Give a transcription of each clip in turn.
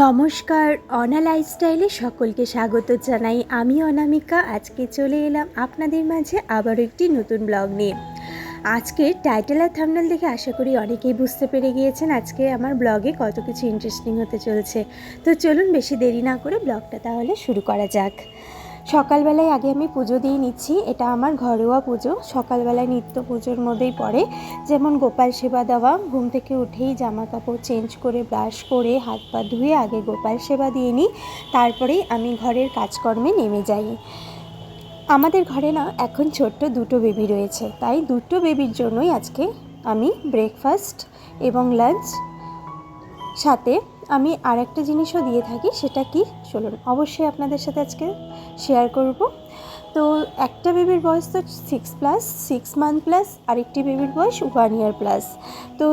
নমস্কার, অনা লাইফস্টাইলে সকলকে স্বাগত জানাই। আমি অনামিকা। আজকে চলে এলাম আপনাদের মাঝে আবারও একটি নতুন ব্লগ নিয়ে। আজকের টাইটেল আর থাম্বনেল দেখে আশা করি অনেকেই বুঝতে পেরে গিয়েছেন আজকে আমার ব্লগে কত কিছু ইন্টারেস্টিং হতে চলছে। তো চলুন বেশি দেরি না করে ব্লগটা তাহলে শুরু করা যাক। সকালবেলায় আগে আমি পুজো দিয়ে নিচ্ছি। এটা আমার ঘরোয়া পুজো, সকালবেলায় নিত্য পুজোর মধ্যেই পড়ে। যেমন গোপাল সেবা দেওয়া, ঘুম থেকে উঠেই জামা কাপড় চেঞ্জ করে ব্রাশ করে হাত পা ধুয়ে আগে গোপাল সেবা দিয়ে নিই, তারপরেই আমি ঘরের কাজকর্মে নেমে যাই। আমাদের ঘরে না এখন ছোট্ট দুটো বেবি রয়েছে, তাই দুটো বেবির জন্যই আজকে আমি ব্রেকফাস্ট এবং লাঞ্চ, সাথে আমি আর একটা জিনিসও দিয়ে থাকি। সেটা কি চলুন অবশ্যই আপনাদের সাথে আজকে শেয়ার করব। তো একটা বেবির বয়স তো 6 মান্থ প্লাস, আরেকটি বেবির বয়স 1 ইয়ার প্লাস। তো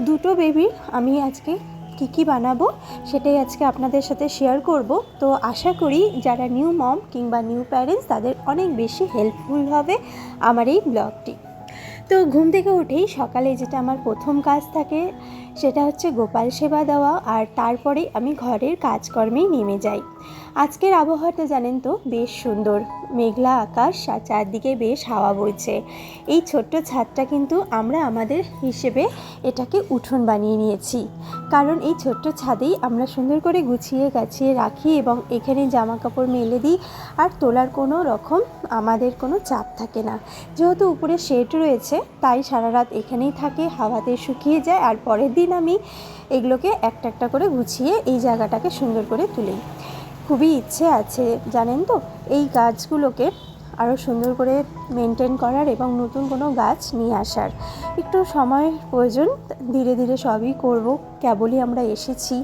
দুটো বেবির আমি আজকে কী বানাবো সেটাই আজকে আপনাদের সাথে শেয়ার করব। তো আশা করি যারা নিউ মম কিংবা নিউ প্যারেন্টস তাদের অনেক বেশি হেল্পফুল হবে আমার এই ব্লগটি। তো ঘুম থেকে উঠেই সকালে যেটা আমার প্রথম কাজ থাকে সেটা হচ্ছে গোপাল সেবা দেওয়া, আর তারপরে আমি ঘরের কাজকর্মেই নেমে যাই। আজকের আবহাওয়াটা জানেন তো বেশ সুন্দর, মেঘলা আকাশ আর চারদিকে বেশ হাওয়া বইছে। এই ছোট্ট ছাদটা কিন্তু আমরা আমাদের হিসেবে এটাকে উঠোন বানিয়ে নিয়েছি, কারণ এই ছোট্ট ছাদেই আমরা সুন্দর করে গুছিয়ে গাছিয়ে রাখি এবং এখানে জামা কাপড় মেলে দিই, আর তোলার কোনো রকম আমাদের কোনো চাপ থাকে না। যেহেতু উপরে শেড রয়েছে তাই সারা রাত এখানেই থাকে, হাওয়াতে শুকিয়ে যায়, আর পরের দিন আমি এগুলোকে একটা একটা করে গুছিয়ে এই জায়গাটাকে সুন্দর করে তুলি। খুবই ইচ্ছে আছে জানেন তো এই গাছগুলোকে আরও সুন্দর করে মেনটেন করার এবং নতুন কোনো গাছ নিয়ে আসার। একটু সময়ের প্রয়োজন, ধীরে ধীরে সবই করব। কেবলই আমরা এসেছি,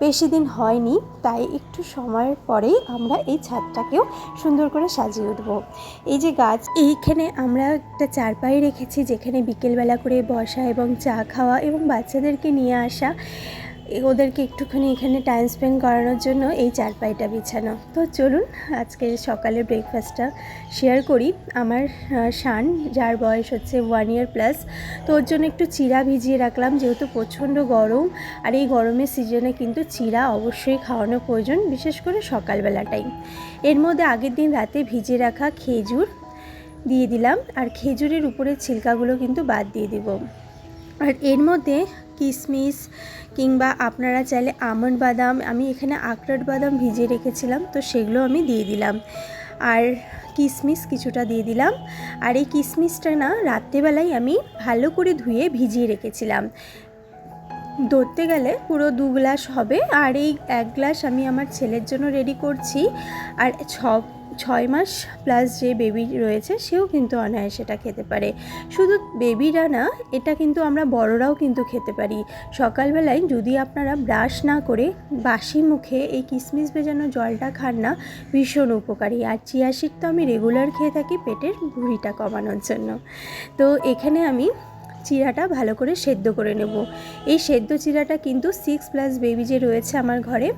বেশি দিন হয়নি, তাই একটু সময়ের পরেই আমরা এই ছাদটাকেও সুন্দর করে সাজিয়ে উঠব। এই যে গাছ, এইখানে আমরা একটা চারপাই রেখেছি যেখানে বিকেলবেলা করে বসা এবং চা খাওয়া এবং বাচ্চাদেরকে নিয়ে আসা, ওদেরকে একটুখানি এখানে টাইম স্পেন্ড করানোর জন্য এই চারপাইটা বিছানো। তো চলুন আজকে সকালের ব্রেকফাস্টটা শেয়ার করি। আমার শান, যার বয়স হচ্ছে 1 ইয়ার প্লাস, তো ওর জন্য একটু চিড়া ভিজিয়ে রাখলাম, যেহেতু প্রচণ্ড গরম, আর এই গরমের সিজনে কিন্তু চিড়া অবশ্যই খাওয়ানো প্রয়োজন, বিশেষ করে সকালবেলাটাই। এর মধ্যে আগের দিন রাতে ভিজিয়ে রাখা খেজুর দিয়ে দিলাম, আর খেজুরের উপরের ছিলকাগুলো কিন্তু বাদ দিয়ে দিব। আর এর মধ্যে কিশমিশ কিংবা আপনারা চাইলে আমন্ড বাদাম, আমি এখানে আখরোট বাদাম ভিজিয়ে রেখেছিলাম তো সেগুলো আমি দিয়ে দিলাম, আর কিশমিশ কিছুটা দিয়ে দিলাম। আর এই কিশমিশটা না রাত্রেবেলায় আমি ভালো করে ধুয়ে ভিজিয়ে রেখেছিলাম, ধরতে গেলে পুরো 2 গ্লাস হবে। আর এই 1 গ্লাস আমি আমার ছেলের জন্য রেডি করছি, আর 6 মাস প্লাস যে বেবি রয়েছে সেও কিন্তু অনায়াসে সেটা খেতে পারে। শুধু বেবিরা না, এটা কিন্তু আমরা বড়রাও কিন্তু খেতে পারি। সকালবেলায় যদি আপনারা ব্রাশ না করে বাসি মুখে এই কিশমিশ ভেজানো জলটা খান না, ভীষণ উপকারী। আর চিয়া সিড তো আমি রেগুলার খেয়ে থাকি পেটের ভুঁড়িটা কমানোর জন্য। তো এখানে আমি চিড়াটা ভালো করে সেদ্ধ করে নেব। এই সেদ্ধ চিড়াটা কিন্তু 6+ বেবি যে রয়েছে আমার ঘরে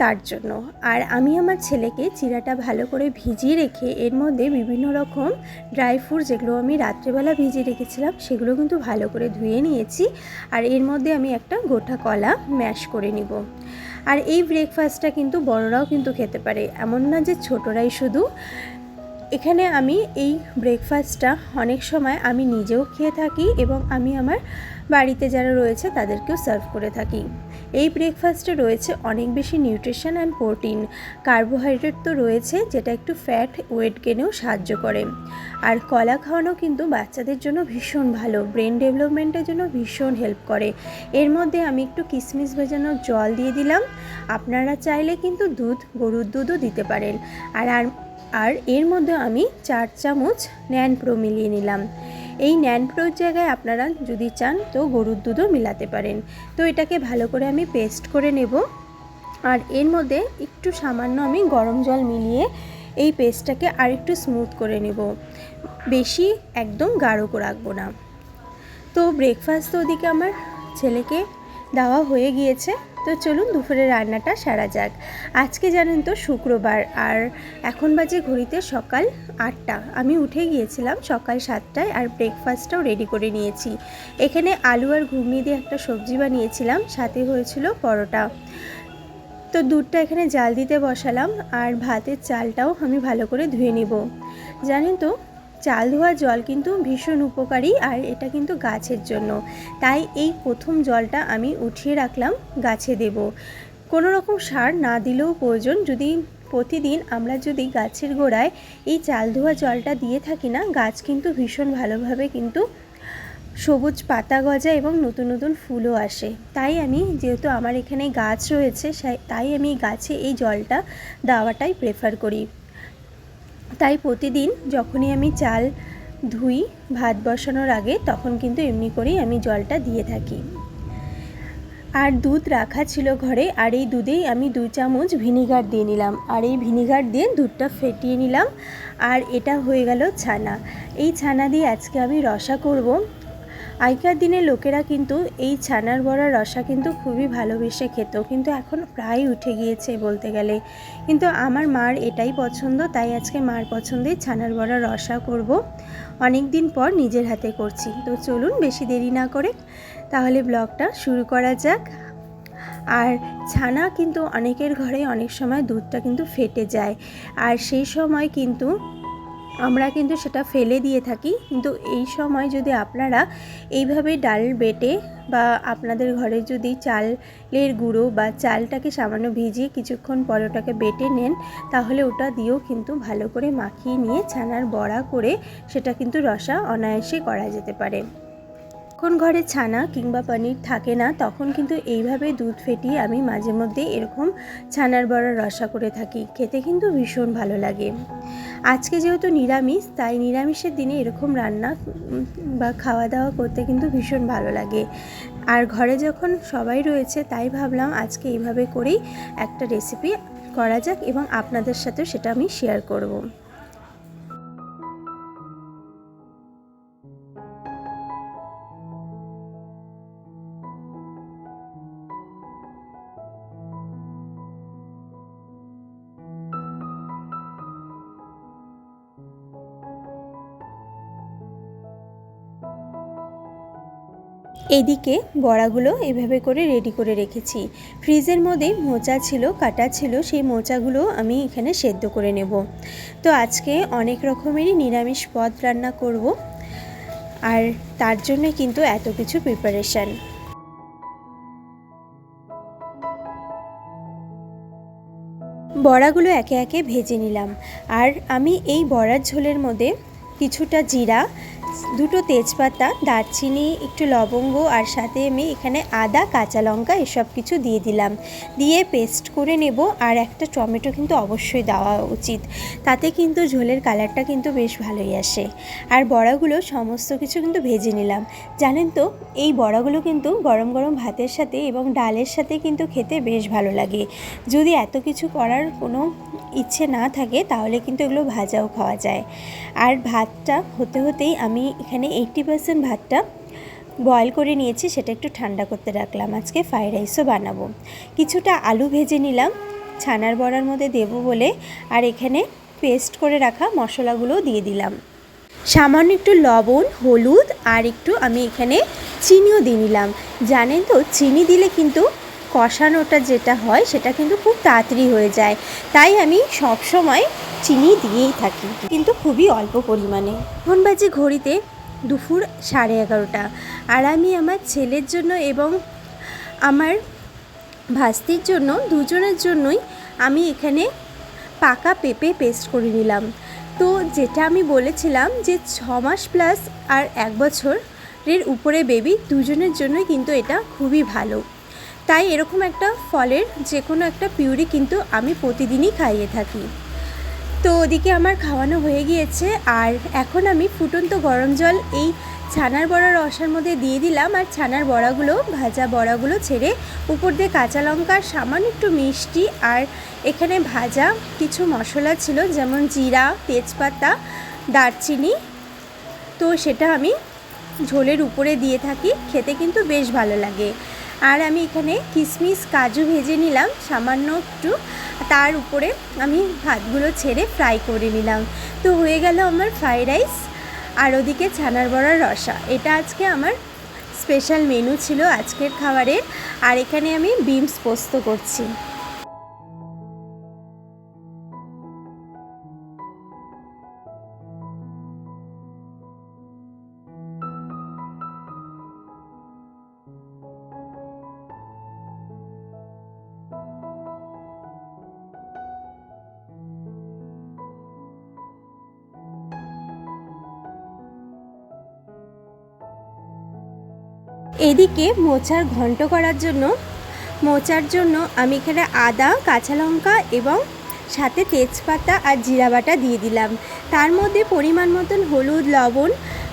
তার জন্য। আর আমি আমার ছেলেকে চিড়াটা ভালো করে ভিজিয়ে রেখে এর মধ্যে বিভিন্ন রকম ড্রাই ফ্রুট, যেগুলো আমি রাত্রেবেলা ভিজিয়ে রেখেছিলাম, সেগুলো কিন্তু ভালো করে ধুয়ে নিয়েছি। আর এর মধ্যে আমি একটা গোটা কলা ম্যাশ করে নিব। আর এই ব্রেকফাস্টটা কিন্তু বড়রাও কিন্তু খেতে পারে, এমন না যে ছোটরাই শুধু। এখানে আমি এই ব্রেকফাস্টটা অনেক সময় আমি নিজেও খেয়ে থাকি এবং আমি আমার বাড়িতে যারা রয়েছে তাদেরকেও সার্ভ করে থাকি। এই ব্রেকফাস্টে রয়েছে অনেক বেশি নিউট্রিশন অ্যান্ড প্রোটিন, কার্বোহাইড্রেট তো রয়েছে যেটা একটু ফ্যাট ওয়েট গেনেও সাহায্য করে। আর কলা খাওয়ানো কিন্তু বাচ্চাদের জন্য ভীষণ ভালো, ব্রেন ডেভেলপমেন্টের জন্য ভীষণ হেল্প করে। এর মধ্যে আমি একটু কিশমিশ ভেজানো জল দিয়ে দিলাম, আপনারা চাইলে কিন্তু গরুর দুধও দিতে পারেন। আর এর মধ্যে আমি 4 চামচ ন্যানপ্রো মিলিয়ে নিলাম। এই ন্যানপ্রোর জায়গায় আপনারা যদি চান তো গরুর দুধও মিলাতে পারেন। তো এটাকে ভালো করে আমি পেস্ট করে নেব, আর এর মধ্যে একটু সামান্য আমি গরম জল মিলিয়ে এই পেস্টটাকে আর একটু স্মুথ করে নেব, বেশি একদম গাঢ় করে রাখবো না। তো ব্রেকফাস্ট তো ওদিকে আমার ছেলেকে দেওয়া হয়ে গিয়েছে। তো চলুন দুপুরে রান্নাটা সারা যাক। আজকে জানেন তো শুক্রবার, আর এখন বাজে ঘড়িতে সকাল 8টা। আমি উঠে গিয়েছিলাম সকাল 7টায়, আর ব্রেকফাস্টটাও রেডি করে নিয়েছি। এখানে আলু আর ঘুগনি দিয়ে একটা সবজি বানিয়েছিলাম, সাথে হয়েছিল পরোটা। তো দুধটা এখানে জাল দিতে বসালাম, আর ভাতের চালটাও আমি ভালো করে ধুয়ে নেব। জানেন তো, চাল ধোয়া জল কিন্তু ভীষণ উপকারী, আর এটা কিন্তু গাছের জন্য। তাই এই প্রথম জলটা আমি উঠিয়ে রাখলাম, গাছে দেব। কোনো রকম সার না দিলেও প্রয়োজন, যদি প্রতিদিন আমরা যদি গাছের গোড়ায় এই চাল ধোয়া জলটা দিয়ে থাকি না, গাছ কিন্তু ভীষণ ভালোভাবে কিন্তু সবুজ পাতা গজায় এবং নতুন নতুন ফুলও আসে। তাই আমি, যেহেতু আমার এখানে গাছ রয়েছে, তাই আমি গাছে এই জলটা দেওয়াটাই প্রেফার করি। তাই প্রতিদিন যখনই আমি চাল ধুই ভাত বসানোর আগে, তখন কিন্তু এমনি করেই আমি জলটা দিয়ে থাকি। আর দুধ রাখা ছিল ঘরে, আর এই দুধেই আমি 2 চামচ ভিনিগার দিয়ে নিলাম, আর এই ভিনিগার দিয়ে দুধটা ফেটিয়ে নিলাম। আর এটা হয়ে গেল ছানা। এই ছানা দিয়ে আজকে আমি রসা করব। আগেকার দিনের লোকেরা কিন্তু এই ছানার বড়া রসা কিন্তু খুবই ভালোবেসে খেত, কিন্তু এখন প্রায় উঠে গিয়েছে বলতে গেলে। কিন্তু আমার মার এটাই পছন্দ, তাই আজকে মার পছন্দের ছানার বড়া রসা করব। অনেক দিন পর নিজের হাতে করছি। তো চলুন বেশি দেরি না করে তাহলে ব্লগটা শুরু করা যাক। আর ছানা কিন্তু অনেকের ঘরে অনেক সময় দুধটা কিন্তু ফেটে যায়, আর সেই সময় কিন্তু আমরা কিন্তু সেটা ফেলে দিয়ে থাকি। কিন্তু এই সময় যদি আপনারা এইভাবে ডাল বেটে, বা আপনাদের ঘরে যদি চালের গুঁড়ো বা চালটাকে সামান্য ভিজিয়ে কিছুক্ষণ পরে ওটাকে বেটে নেন, তাহলে ওটা দিয়েও কিন্তু ভালো করে মাখিয়ে নিয়ে ছানার বড়া করে সেটা কিন্তু রসা অনায়াসে করা যেতে পারে। যখন ঘরে ছানা কিংবা পনির থাকে না, তখন কিন্তু এইভাবে দুধ ফেটিয়ে আমি মাঝে মধ্যে এরকম ছানার বড়া রসা করে থাকি। খেতে কিন্তু ভীষণ ভালো লাগে। আজকে যেহেতু নিরামিষ, তাই নিরামিষের দিনে এরকম রান্না বা খাওয়া দাওয়া করতে কিন্তু ভীষণ ভালো লাগে। আর ঘরে যখন সবাই রয়েছে, তাই ভাবলাম আজকে এইভাবে করেই একটা রেসিপি করা যাক, এবং আপনাদের সাথেও সেটা আমি শেয়ার করব। এদিকে বড়াগুলো এভাবে করে রেডি করে রেখেছি। ফ্রিজের মধ্যে মোচা ছিল, কাটা ছিল, সেই মোচাগুলো আমি এখানে সেদ্ধ করে নেব। তো আজকে অনেক রকমেরই নিরামিষ পদ রান্না করব, আর তার জন্য কিন্তু এত কিছু প্রিপারেশান। বড়াগুলো একে একে ভেজে নিলাম। আর আমি এই বড়ার ঝোলের মধ্যে কিছুটা জিরা, 2টো তেজপাতা, দারচিনি, একটু লবঙ্গ, আর সাথে আমি এখানে আদা, কাঁচা লঙ্কা এসব কিছু দিয়ে দিলাম। দিয়ে পেস্ট করে নেব। আর একটা টমেটো কিন্তু অবশ্যই দেওয়া উচিত, তাতে কিন্তু ঝোলের কালারটা কিন্তু বেশ ভালোই আসে। আর বড়াগুলো সমস্ত কিছু কিন্তু ভেজে নিলাম। জানেন তো, এই বড়াগুলো কিন্তু গরম গরম ভাতের সাথে এবং ডালের সাথে কিন্তু খেতে বেশ ভালো লাগে। যদি এত কিছু করার কোনো ইচ্ছে না থাকে, তাহলে কিন্তু এগুলো ভাজাও খাওয়া যায়। আর ভাতটা হতে হতেই আমি এখানে 80% ভাতটা বয়েল করে নিয়েছি, সেটা একটু ঠান্ডা করতে রাখলাম। আজকে ফ্রাইড রাইসও বানাবো। কিছুটা আলু ভেজে নিলাম ছানার বড়ার মধ্যে দেবো বলে, আর এখানে পেস্ট করে রাখা মশলাগুলোও দিয়ে দিলাম। সামান্য একটু লবণ, হলুদ, আর একটু আমি এখানে চিনিও দিয়ে নিলাম। জানেন তো, চিনি দিলে কিন্তু কষানোটা যেটা হয় সেটা কিন্তু খুব তাড়াতাড়ি হয়ে যায়, তাই আমি সব সময় চিনি দিয়েই থাকি, কিন্তু খুবই অল্প পরিমাণে। এখন বাজে ঘড়িতে দুপুর 11:30, আর আমি আমার ছেলের জন্য এবং আমার ভাস্তির জন্য, দুজনের জন্যই আমি এখানে পাকা পেঁপে পেস্ট করে নিলাম। তো যেটা আমি বলেছিলাম যে 6 মাস প্লাস আর 1 বছরের উপরে বেবি, দুজনের জন্যই কিন্তু এটা খুবই ভালো। তাই এরকম একটা ফলের যে কোনো একটা পিউরি কিন্তু আমি প্রতিদিনই খাইয়ে থাকি। তো ওদিকে আমার খাওয়ানো হয়ে গিয়েছে, আর এখন আমি ফুটন্ত গরম জল এই ছানার বড়া রসার মধ্যে দিয়ে দিলাম। আর ছানার বড়াগুলো, ভাজা বড়াগুলো ছেড়ে উপর দিয়ে কাঁচা লঙ্কা, সামান্য একটু মিষ্টি, আর এখানে ভাজা কিছু মশলা ছিল, যেমন জিরা, তেজপাতা, দারচিনি। তো সেটা আমি ঝোলের উপরে দিয়ে থাকি, খেতে কিন্তু বেশ ভালো লাগে। আর আমি এখানে কিশমিশ, কাজু ভেজে নিলাম সামান্য একটু, তার উপরে আমি ভাতগুলো ছেড়ে ফ্রাই করে নিলাম। তো হয়ে গেল আমার ফ্রাইড রাইস, আর ওদিকে ছানার বড়ার রসা। এটা আজকে আমার স্পেশাল মেনু ছিল আজকের খাবারের। আর এখানে আমি বিনস পোস্ত করছি। এদিকে মোচার ঘন্ট করার জন্য আমি এখানে আদা, কাঁচা লঙ্কা এবং সাথে তেজপাতা আর জিরা বাটা দিয়ে দিলাম। তার মধ্যে পরিমাণ মতন হলুদ, লবণ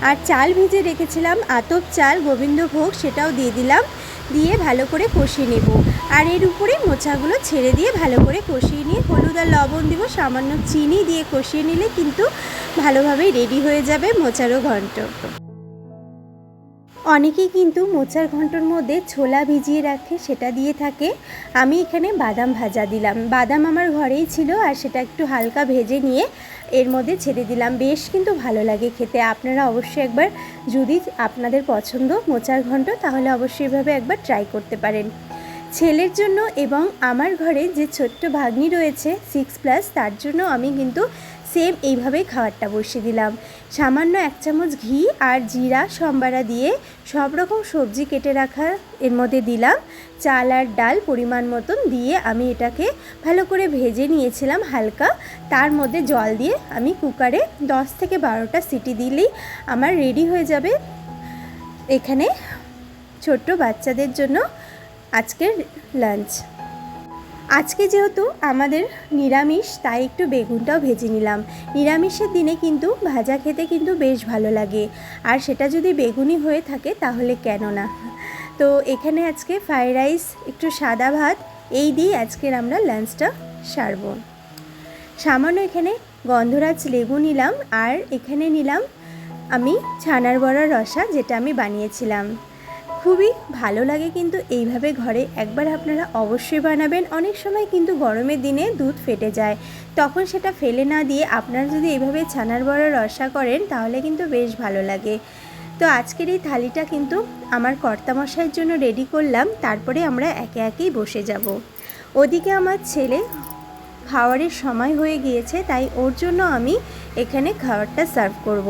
আর চাল ভিজে রেখেছিলাম আতপ চাল গোবিন্দভোগ, সেটাও দিয়ে দিলাম। দিয়ে ভালো করে কষিয়ে নেব। আর এর উপরে মোচাগুলো ছেড়ে দিয়ে ভালো করে কষিয়ে নিয়ে হলুদ আর লবণ দিব, সামান্য চিনি দিয়ে কষিয়ে নিলে কিন্তু ভালোভাবেই রেডি হয়ে যাবে মোচারও ঘন্ট। অনেকেই কিন্তু মোচার ঘন্টর মধ্যে ছোলা ভিজিয়ে রাখে, সেটা দিয়ে থাকে। আমি এখানে বাদাম ভাজা দিলাম। বাদাম আমার ঘরেই ছিল আর সেটা একটু হালকা ভেজে নিয়ে এর মধ্যে ছেড়ে দিলাম। বেশ কিন্তু ভালো লাগে খেতে। আপনারা অবশ্যই একবার, যদি আপনাদের পছন্দ মোচার ঘন্ট, তাহলে অবশ্যই এভাবে একবার ট্রাই করতে পারেন। ছেলের জন্য এবং আমার ঘরে যে ছোট্ট ভাগ্নি রয়েছে 6+, তার জন্য আমি কিন্তু সেম এইভাবেই খাবারটা বসিয়ে দিলাম। সামান্য 1 চামচ ঘি আর জিরা সম্বারা দিয়ে সব রকম সবজি কেটে রাখা এর মধ্যে দিলাম। চাল আর ডাল পরিমাণ মতন দিয়ে আমি এটাকে ভালো করে ভেজে নিয়েছিলাম হালকা। তার মধ্যে জল দিয়ে আমি কুকারে 10 থেকে 12টা সিটি দিলেই আমার রেডি হয়ে যাবে এখানে ছোট্ট বাচ্চাদের জন্য আজকের লাঞ্চ। আজকে যেহেতু আমাদের নিরামিষ, তাই একটু বেগুনটাও ভেজে নিলাম। নিরামিষের দিনে কিন্তু ভাজা খেতে কিন্তু বেশ ভালো লাগে, আর সেটা যদি বেগুনি হয়ে থাকে তাহলে কেন না। তো এখানে আজকে ফ্রাইড রাইস, একটু সাদা ভাত, এই দিয়ে আজকের আমরা লাঞ্চটা সারব। সামান্য এখানে গন্ধরাজ লেবু নিলাম, আর এখানে নিলাম আমি ছানার বড়ার রসা, যেটা আমি বানিয়েছিলাম। খুবই ভালো লাগে কিন্তু এইভাবে ঘরে একবার আপনারা অবশ্যই বানাবেন। অনেক সময় কিন্তু গরমের দিনে দুধ ফেটে যায়, তখন সেটা ফেলে না দিয়ে আপনারা যদি এইভাবে ছানার বড়া রসা করেন তাহলে কিন্তু বেশ ভালো লাগে। তো আজকের এই থালিটা কিন্তু আমার কর্তামশাইয়ের জন্য রেডি করলাম, তারপরে আমরা একে একেই বসে যাব। ওদিকে আমার ছেলে খাওয়ারের সময় হয়ে গিয়েছে, তাই ওর জন্য আমি এখানে খাবারটা সার্ভ করব।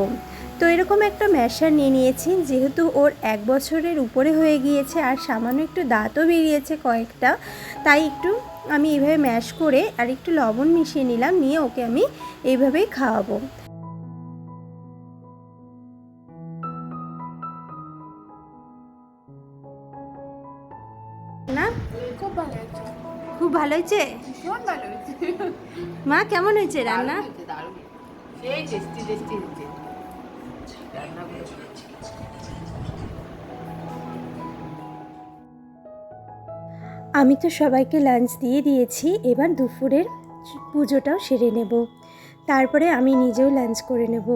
তো এরকম একটা ম্যাশার নিয়ে নিয়েছি, যেহেতু ওর 1 বছরের উপরে হয়ে গিয়েছে আর সামান্য একটু দাঁতও বেরিয়েছে কয়েকটা, তাই একটু আমি এইভাবে ম্যাশ করে আর একটু লবণ মিশিয়ে নিলাম, নিয়ে ওকে আমি এইভাবেই খাওয়াবো। না খুব ভালো হয়েছে, খুব ভালো হয়েছে। ভীষণ ভালো হয়েছে। মা কেমন হয়েছে রান্না? দারুণ, সেই টেস্টি টেস্টি হয়েছে রান্নাগুলো। আমি তো সবাইকে লাঞ্চ দিয়ে দিয়েছি, এবার দুপুরের পুজোটাও সেরে নেব, তারপরে আমি নিজেও লাঞ্চ করে নেব।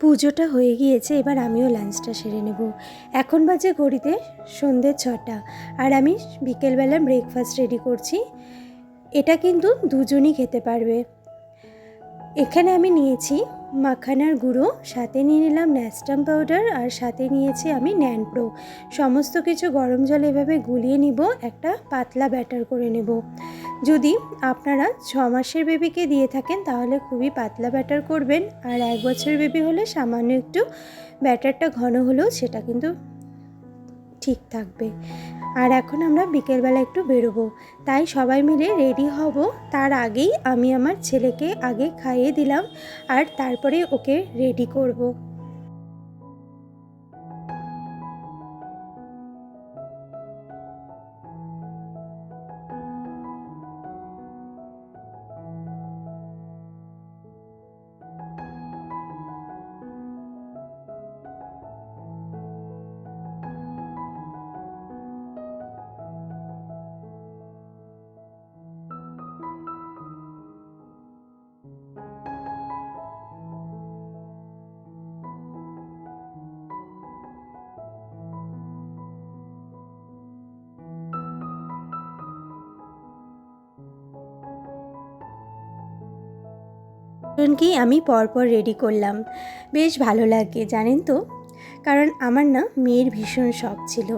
পুজোটা হয়ে গিয়েছে, এবার আমিও লাঞ্চটা সেরে নেব। এখন বাজে ঘড়িতে সন্ধ্যে 6টা, আর আমি বিকেলবেলা ব্রেকফাস্ট রেডি করছি। এটা কিন্তু দুজনই খেতে পারবে। এখানে আমি নিয়েছি মাখানার গুঁড়ো, সাথে নিয়ে নিলাম ন্যাস্টাম পাউডার, আর সাথে নিয়েছি আমি ন্যানপ্রো। সমস্ত কিছু গরম জলে এভাবে গুলিয়ে নিব, একটা পাতলা ব্যাটার করে নেব। যদি আপনারা 6 মাসের বেবিকে দিয়ে থাকেন তাহলে খুবই পাতলা ব্যাটার করবেন, আর 1 বছরের বেবি হলে সামান্য একটু ব্যাটারটা ঘন হলেও সেটা কিন্তু ঠিক থাকবে। আর এখন আমরা বিকেলবেলা একটু বেরোবো, তাই সবাই মিলে রেডি হব। তার আগেই আমি আমার ছেলেকে আগে খাইয়ে দিলাম, আর তারপরে ওকে রেডি করব। দুজনকেই আমি পরপর রেডি করলাম। বেশ ভালো লাগে জানেন তো, কারণ আমার না মেয়ের ভীষণ শখ ছিল,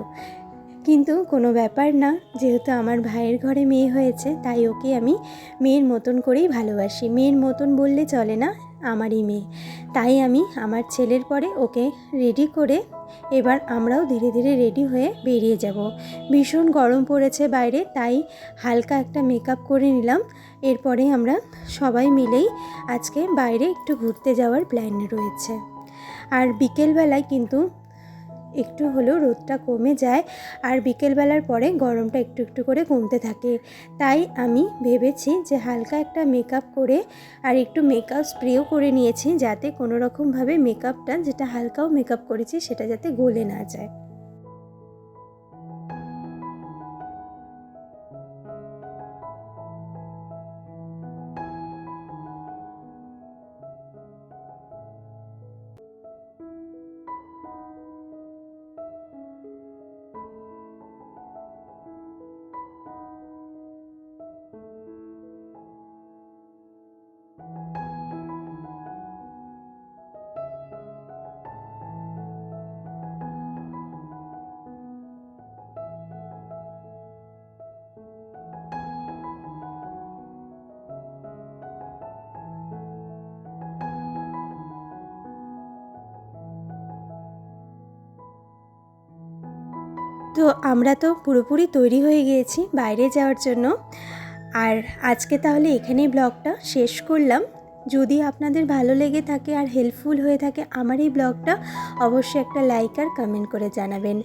কিন্তু কোনো ব্যাপার না, যেহেতু আমার ভাইয়ের ঘরে মেয়ে হয়েছে তাই ওকে আমি মেয়ের মতন করেই ভালোবাসি। মেয়ের মতন বললে চলে না, আমারই মেয়ে। তাই আমি আমার ছেলের পরে ওকে রেডি করে এবার আমরাও ধীরে ধীরে রেডি হয়ে বেরিয়ে যাব। ভীষণ গরম পড়েছে বাইরে, তাই হালকা একটা মেকআপ করে নিলাম। এরপরে আমরা সবাই মিলেই আজকে বাইরে একটু ঘুরতে যাওয়ার প্ল্যান রয়েছে। আর বিকেলবেলায় কিন্তু একটু হলেও রোদটা কমে যায়, আর বিকেলবেলার পরে গরমটা একটু একটু করে কমতে থাকে। তাই আমি ভেবেছি যে হালকা একটা মেকআপ করে আর একটু মেকআপ স্প্রেও করে নিয়েছি, যাতে কোনো রকমভাবে মেকআপটা, যেটা হালকাও মেকআপ করেছি, সেটা যাতে গলে না যায়। তো আমরা তো পুরোপুরি তৈরি হয়ে গিয়েছি বাইরে যাওয়ার জন্য। আর আজকে তাহলে এখানেই ব্লগটা শেষ করলাম। যদি আপনাদের ভালো লেগে থাকে আর হেল্পফুল হয়ে থাকে আমার এই ব্লগটা, অবশ্যই একটা লাইক আর কমেন্ট করে জানাবেন।